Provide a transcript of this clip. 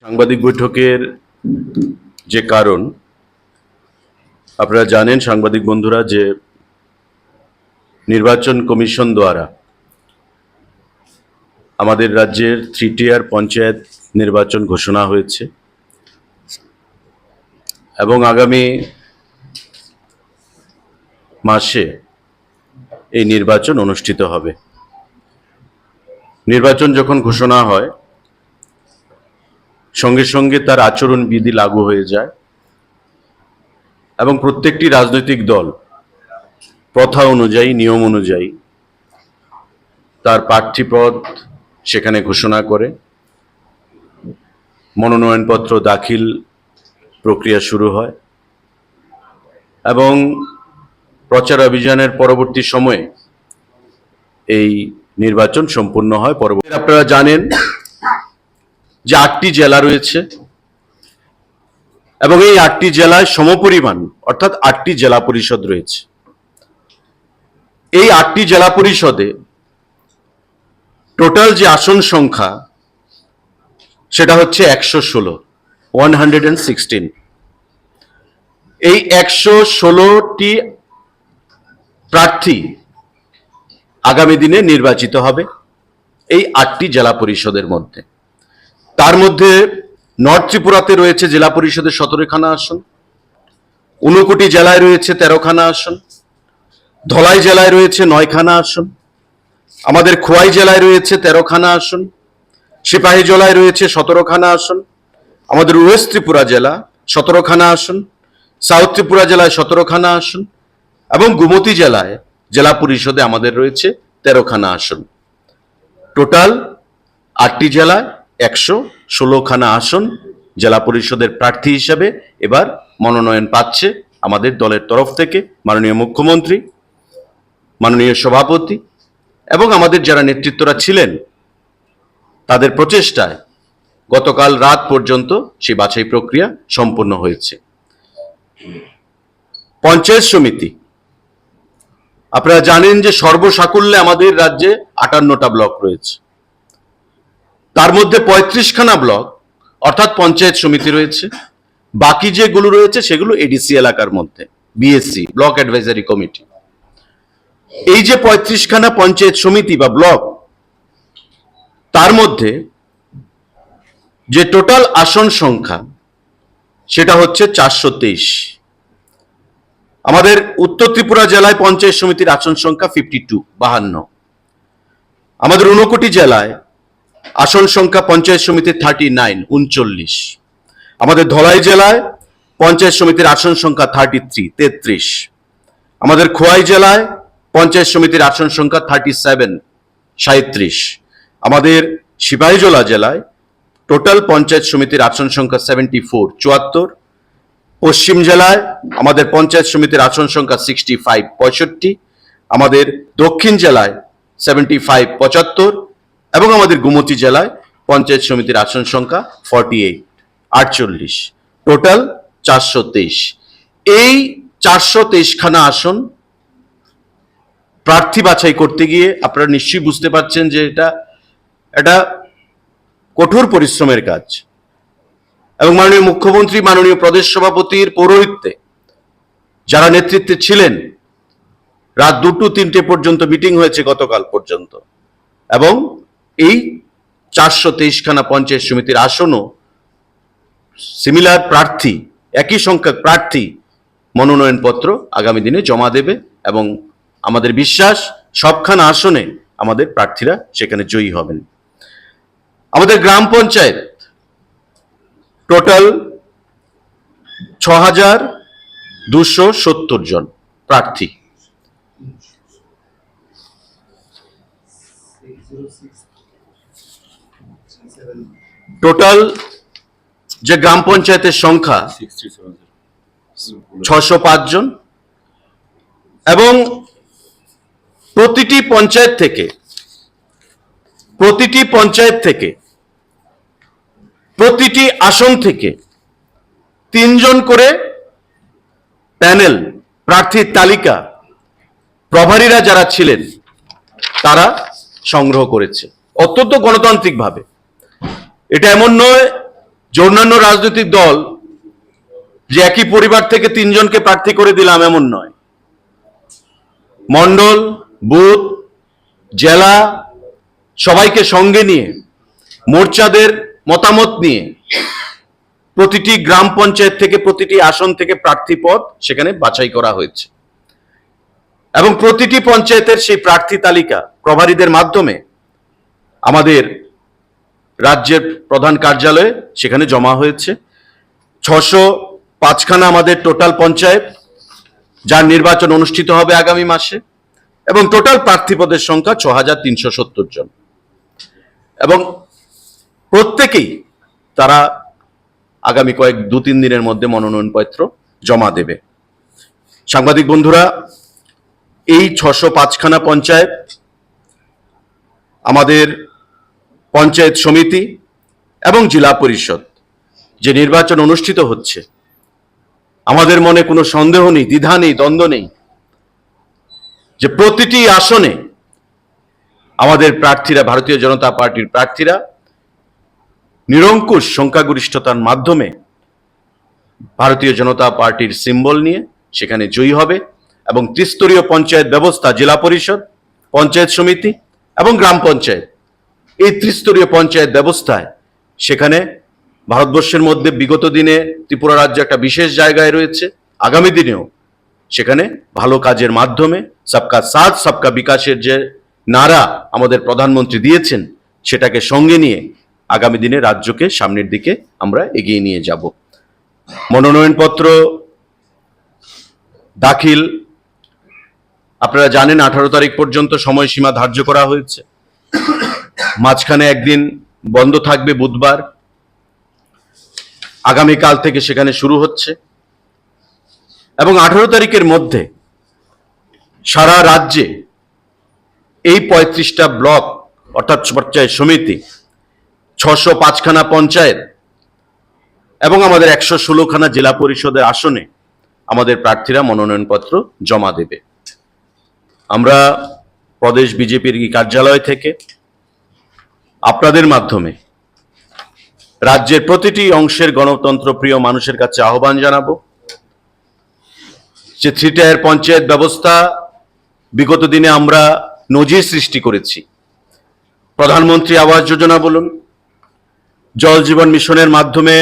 সাংবাদিক বৈঠকের যে কারণ আপনারা জানেন, সাংবাদিক বন্ধুরা, যে নির্বাচন কমিশন দ্বারা আমাদের রাজ্যের 3 টিয়ার পঞ্চায়েত নির্বাচন ঘোষণা হয়েছে এবং আগামী মাসে এই নির্বাচন অনুষ্ঠিত হবে। নির্বাচন যখন ঘোষণা হয় সঙ্গে সঙ্গে তার আচরণবিধি লাগু হয়ে যায় এবং প্রত্যেকটি রাজনৈতিক দল প্রথা অনুযায়ী, নিয়ম অনুযায়ী তার প্রার্থীপদ সেখানে ঘোষণা করে, মনোনয়নপত্র দাখিল প্রক্রিয়া শুরু হয় এবং প্রচার অভিযানের পরবর্তী সময়ে এই নির্বাচন সম্পূর্ণ হয়। পরবর্তী আপনারা জানেন যে 8টি জেলা রয়েছে এবং এই 8টি জেলায় সমপরিমাণ অর্থাৎ 8টি জেলা পরিষদ রয়েছে। এই 8টি জেলা পরিষদে টোটাল যে আসন সংখ্যা সেটা হচ্ছে 116। এই 116টি প্রার্থী আগামী দিনে নির্বাচিত হবে এই 8টি জেলা পরিষদের মধ্যে। তার মধ্যে নর্থ ত্রিপুরাতে রয়েছে জেলা পরিষদের 17খানা আসন, ঊনকোটি জেলায় রয়েছে 13খানা আসন, ধলাই জেলায় রয়েছে 9খানা আসন, আমাদের খোয়াই জেলায় রয়েছে 13খানা আসন, সিপাহীজলায় রয়েছে 17খানা আসন, আমাদের ওয়েস্ট ত্রিপুরা জেলা 17খানা আসন, সাউথ ত্রিপুরা জেলায় 17খানা আসন এবং গোমতী জেলায় জেলা পরিষদে আমাদের রয়েছে 13খানা আসন। টোটাল 8টি জেলায় 116খানা আসন জেলা পরিষদের প্রার্থী হিসেবে এবার মনোনয়ন পাচ্ছে আমাদের দলের তরফ থেকে মাননীয় মুখ্যমন্ত্রী, মাননীয় সভাপতি এবং আমাদের যারা নেতৃত্বরা ছিলেন তাদের প্রচেষ্টায় গতকাল রাত পর্যন্ত সেই বাছাই প্রক্রিয়া সম্পন্ন হয়েছে। পঞ্চায়েত সমিতি আপনারা জানেন যে সর্বসাকুল্যে আমাদের রাজ্যে 58টা ব্লক রয়েছে, তার মধ্যে 35খানা ব্লক অর্থাৎ পঞ্চায়েত সমিতি রয়েছে, বাকি যেগুলো রয়েছে সেগুলো এডিসি এলাকার মধ্যে, বিএসসি ব্লক অ্যাডভাইজারি কমিটি। এই যে 35খানা পঞ্চায়েত সমিতি বা ব্লক, তার মধ্যে যে টোটাল আসন সংখ্যা সেটা হচ্ছে 423। আমাদের উত্তর ত্রিপুরা জেলায় পঞ্চায়েত সমিতির আসন সংখ্যা 52। আমাদের ঊনকোটি জেলায় আসন সংখ্যা পঞ্চায়েত সমিতির 39। আমাদের ধলাই জেলায় পঞ্চায়েত সমিতির আসন সংখ্যা 33। আমাদের খোয়াই জেলায় পঞ্চায়েত সমিতির আসন সংখ্যা 37। আমাদের সিপাহীজলা জেলায় টোটাল পঞ্চায়েত সমিতির আসন সংখ্যা 74। পশ্চিম জেলায় আমাদের পঞ্চায়েত সমিতির আসন সংখ্যা 65। আমাদের দক্ষিণ জেলায় 75 এবং আমাদের গোমতী জেলায় পঞ্চায়েত সমিতির আসন সংখ্যা 48। টোটাল 423। এই 423খানা আসন প্রার্থী বাছাই করতে গিয়ে আপনারা নিশ্চয়ই বুঝতে পারছেন যে এটা কঠোর পরিশ্রমের কাজ এবং মাননীয় মুখ্যমন্ত্রী, মাননীয় প্রদেশ সভাপতির পৌরোহিত্যে যারা নেতৃত্বে ছিলেন, রাত 2-3টে পর্যন্ত মিটিং হয়েছে গতকাল পর্যন্ত এবং এই 423খানা পঞ্চায়েত সমিতির আসনও সিমিলার প্রার্থী, একই সংখ্যক প্রার্থী মনোনয়নপত্র আগামী দিনে জমা দেবে এবং আমাদের বিশ্বাস সবখানা আসনে আমাদের প্রার্থীরা সেখানে জয়ী হবেন। আমাদের গ্রাম পঞ্চায়েত টোটাল 6270 জন প্রার্থী। টোটাল যে গ্রাম পঞ্চায়েতের সংখ্যা 605 জন এবং প্রতিটি পঞ্চায়েত থেকে প্রতিটি আসন থেকে 3 জন করে প্যানেল প্রার্থীর তালিকা প্রভারীরা যারা ছিলেন তারা সংগ্রহ করেছে অত্যন্ত গণতান্ত্রিকভাবে। এটা এমন নয় যে অন্যান্য রাজনৈতিক দল যে একই পরিবার থেকে তিনজনকে প্রার্থী করে দিলাম এমন নয়। মণ্ডল, বুথ, জেলা সবাইকে সঙ্গে নিয়ে, মোর্চাদের মতামত নিয়ে প্রতিটি গ্রাম পঞ্চায়েত থেকে, প্রতিটি আসন থেকে প্রার্থী পদ সেখানে বাছাই করা হয়েছে এবং প্রতিটি পঞ্চায়েতের সেই প্রার্থী তালিকা প্রভারীদের মাধ্যমে আমাদের রাজ্যের প্রধান কার্যালয়ে সেখানে জমা হয়েছে। 605খানা আমাদের টোটাল পঞ্চায়েত, যার নির্বাচন অনুষ্ঠিত হবে আগামী মাসে, এবং টোটাল প্রার্থী পদের সংখ্যা 6370 জন, এবং প্রত্যেকেই তারা আগামী 2-3 দিনের মধ্যে মনোনয়নপত্র জমা দেবে। সাংবাদিক বন্ধুরা, এই 605খানা পঞ্চায়েত, আমাদের পঞ্চায়েত সমিতি এবং জেলা পরিষদ যে নির্বাচন অনুষ্ঠিত হচ্ছে, আমাদের মনে কোনো সন্দেহ নেই, দ্বিধা নেই, দ্বন্দ্ব নেই যে প্রতিটি আসনে আমাদের প্রার্থীরা, ভারতীয় জনতা পার্টির প্রার্থীরা নিরঙ্কুশ সংখ্যাগরিষ্ঠতার মাধ্যমে ভারতীয় জনতা পার্টির সিম্বল নিয়ে সেখানে জয়ী হবে এবং ত্রিস্তরীয় পঞ্চায়েত ব্যবস্থা, জেলা পরিষদ, পঞ্চায়েত সমিতি এবং গ্রাম পঞ্চায়েত, এই ত্রিস্তরীয় পঞ্চায়েত ব্যবস্থায় সেখানে ভারতবর্ষের মধ্যে বিগত দিনে ত্রিপুরা রাজ্য একটা বিশেষ জায়গায় রয়েছে। আগামী দিনেও সেখানে ভালো কাজের মাধ্যমে সবকা সাথ সবকা বিকাশের যে নারা আমাদের প্রধানমন্ত্রী দিয়েছেন, সেটাকে সঙ্গে নিয়ে আগামী দিনে রাজ্যকে সামনের দিকে আমরা এগিয়ে নিয়ে যাব। মনোনয়নপত্র দাখিল আপনারা জানেন 18 তারিখ পর্যন্ত সময়সীমা ধার্য করা হয়েছে। মাঝখানে একদিন বন্ধ থাকবে, বুধবার। আগামীকাল থেকে সেখানে শুরু হচ্ছে এবং 18 তারিখের মধ্যে সারা রাজ্যে এই 35টা ব্লক অর্থাৎ পঞ্চায়েত সমিতি, 605খানা পঞ্চায়েত এবং আমাদের 116খানা জেলা পরিষদের আসনে আমাদের প্রার্থীরা মনোনয়নপত্র জমা দেবে। আমরা প্রদেশ বিজেপির কার্যালয় থেকে আপনাদের মাধ্যমে রাজ্যের প্রতিটি অংশের গণতন্ত্র প্রিয় মানুষের কাছে আহ্বান জানাবো যে 3 টায়ার পঞ্চায়েত ব্যবস্থা বিগত দিনে আমরা নজির সৃষ্টি করেছি। প্রধানমন্ত্রী আবাস যোজনা বলুন, জল জীবন মিশনের মাধ্যমে